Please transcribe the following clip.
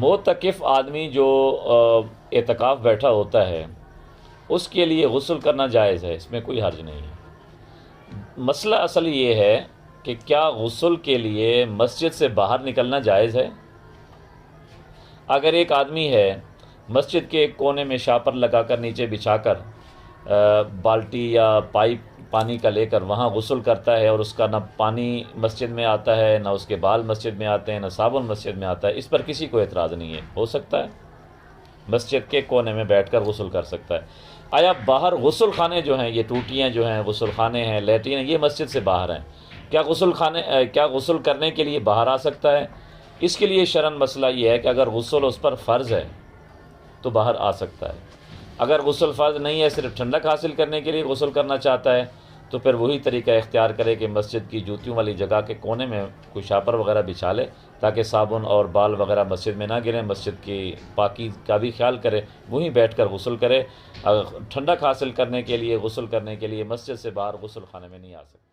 मोतकिफ़ आदमी जो एतकाफ़ बैठा होता है उसके लिए गुस्ल करना जायज़ है, इसमें कोई हर्ज नहीं है। मसला असल ये है कि क्या गुस्ल के लिए मस्जिद से बाहर निकलना जायज़ है। अगर एक आदमी है मस्जिद के एक कोने में शापर लगाकर नीचे बिछाकर बाल्टी या पाइप पानी का लेकर वहाँ गुस्ल करता है और उसका ना पानी मस्जिद में आता है, ना उसके बाल मस्जिद में आते हैं, ना साबुन मस्जिद में आता है, इस पर किसी को एतराज़ नहीं है। हो सकता है मस्जिद के कोने में बैठकर गुस्ल कर सकता है। आया बाहर गुस्ल खाने जो हैं, ये टूटियाँ जो हैं, गुस्ल खाने हैं, लैट्रिन हैं, ये मस्जिद से बाहर हैं, क्या गुस्ल करने के लिए बाहर आ सकता है। इसके लिए शरन मसला ये है कि अगर गुस्ल उस पर फ़र्ज़ है तो बाहर आ सकता है। अगर गुस्ल फ़र्ज़ नहीं है, सिर्फ ठंडक हासिल करने के लिए गुस्ल करना चाहता है, तो फिर वही तरीका इख्तियार करे कि मस्जिद की जूतियों वाली जगह के कोने में कोई शापर वगैरह बिछा ले ताकि साबुन और बाल वगैरह मस्जिद में ना गिरें, मस्जिद की पाकी का भी ख्याल करे, वहीं बैठकर गुस्ल करे। ठंडक हासिल करने के लिए, गुस्ल करने के लिए मस्जिद से बाहर गुस्ल खाने में नहीं आ सकता।